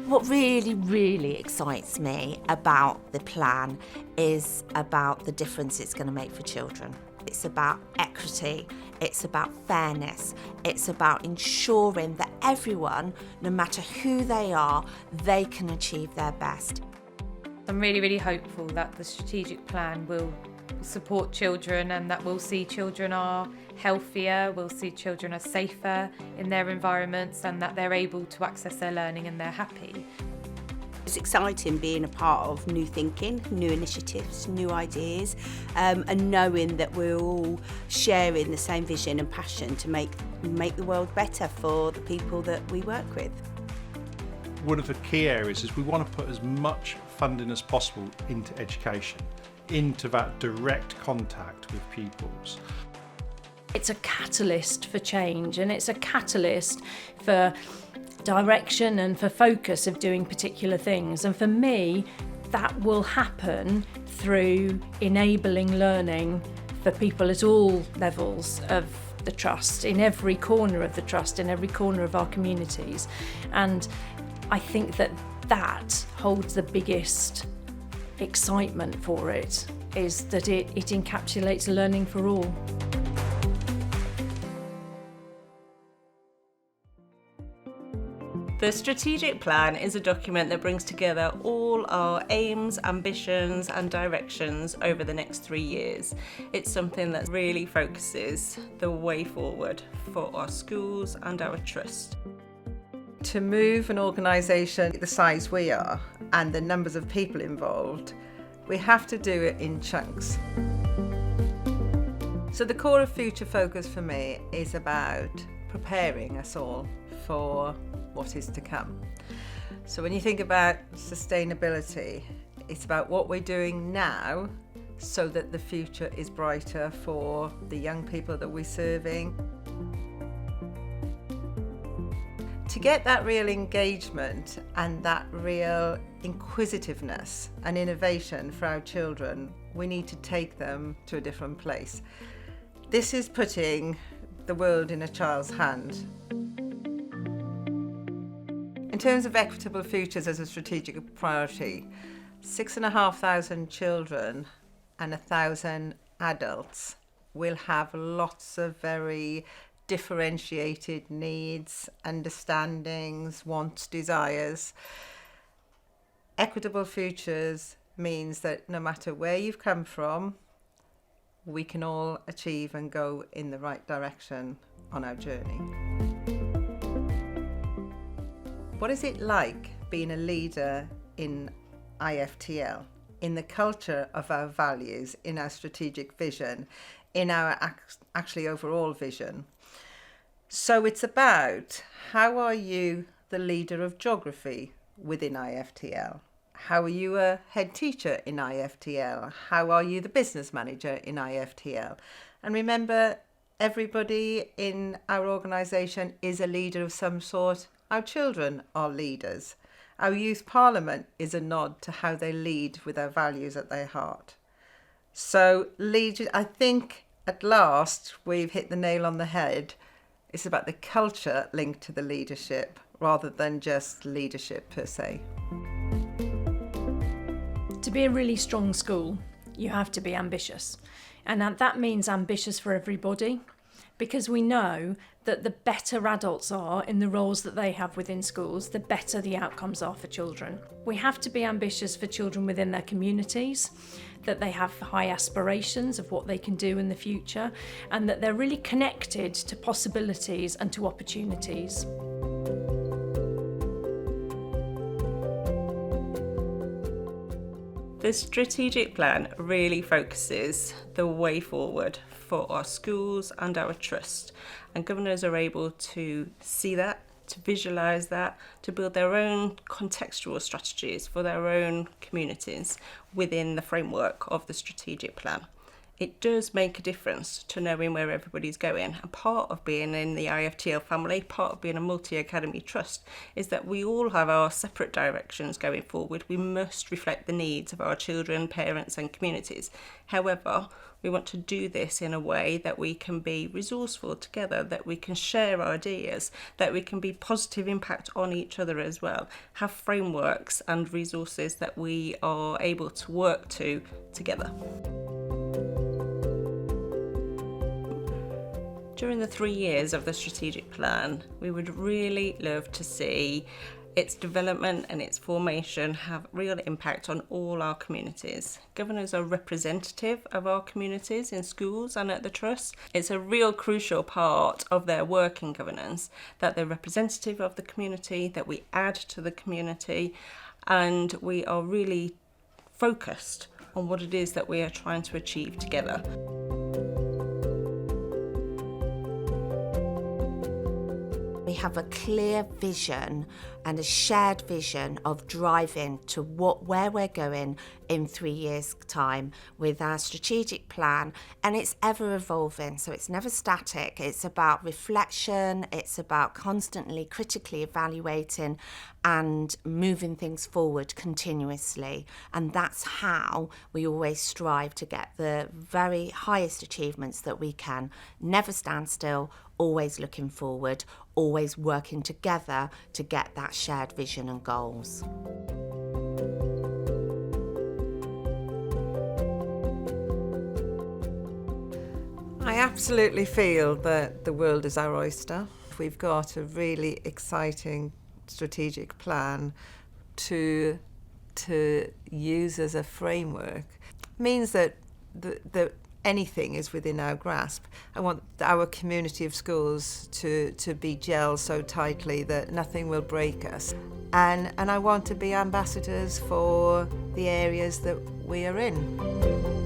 What really, really excites me about the plan is about the difference it's going to make for children. It's about equity, it's about fairness, it's about ensuring that everyone, no matter who they are, they can achieve their best. I'm really, really hopeful that the strategic plan will support children and that we'll see children are healthier, we'll see children are safer in their environments and that they're able to access their learning and they're happy. It's exciting being a part of new thinking, new initiatives, new ideas, and knowing that we're all sharing the same vision and passion to make the world better for the people that we work with. One of the key areas is we want to put as much funding as possible into education, into that direct contact with pupils. It's a catalyst for change, and it's a catalyst for direction and for focus of doing particular things. And for me, that will happen through enabling learning for people at all levels of the trust, in every corner of the trust, in every corner of our communities. And I think that holds the biggest excitement for it, is that it encapsulates learning for all. The strategic plan is a document that brings together all our aims, ambitions and directions over the next 3 years. It's something that really focuses the way forward for our schools and our trust. To move an organisation the size we are and the numbers of people involved, we have to do it in chunks. So the core of Future Focus for me is about preparing us all for what is to come. So when you think about sustainability, it's about what we're doing now so that the future is brighter for the young people that we're serving. To get that real engagement and that real inquisitiveness and innovation for our children, we need to take them to a different place. This is putting the world in a child's hand. In terms of equitable futures as a strategic priority, 6,500 children and 1,000 adults will have lots of very differentiated needs, understandings, wants, desires. Equitable futures means that no matter where you've come from, we can all achieve and go in the right direction on our journey. What is it like being a leader in IFtL, in the culture of our values, in our strategic vision, in our actually overall vision? So it's about, how are you the leader of geography within IFtL? How are you a head teacher in IFtL? How are you the business manager in IFtL? And remember, everybody in our organisation is a leader of some sort. Our children are leaders. Our youth parliament is a nod to how they lead with their values at their heart. So I think at last we've hit the nail on the head. It's about the culture linked to the leadership rather than just leadership per se. To be a really strong school, you have to be ambitious. And that means ambitious for everybody, because we know that the better adults are in the roles that they have within schools, the better the outcomes are for children. We have to be ambitious for children within their communities, that they have high aspirations of what they can do in the future, and that they're really connected to possibilities and to opportunities. The strategic plan really focuses the way forward for our schools and our trust, and governors are able to see that, to visualise that, to build their own contextual strategies for their own communities within the framework of the strategic plan. it does make a difference to knowing where everybody's going. And part of being in the IFtL family, part of being a multi-academy trust, is that we all have our separate directions going forward. We must reflect the needs of our children, parents and communities. However, we want to do this in a way that we can be resourceful together, that we can share ideas, that we can be positive impact on each other as well, have frameworks and resources that we are able to work to together. During the 3 years of the strategic plan, we would really love to see its development and its formation have real impact on all our communities. Governors are representative of our communities in schools and at the Trust. It's a real crucial part of their work in governance that they're representative of the community, that we add to the community, and we are really focused on what it is that we are trying to achieve together. We have a clear vision and a shared vision of driving to where we're going in 3 years' time with our strategic plan, and it's ever evolving, so it's never static. It's about reflection, it's about constantly critically evaluating and moving things forward continuously, and that's how we always strive to get the very highest achievements that we can. Never stand still, always looking forward, always working together to get that shared vision and goals. I absolutely feel that the world is our oyster. We've got a really exciting strategic plan to use as a framework. It means that anything is within our grasp. I want our community of schools to be gelled so tightly that nothing will break us. And I want to be ambassadors for the areas that we are in.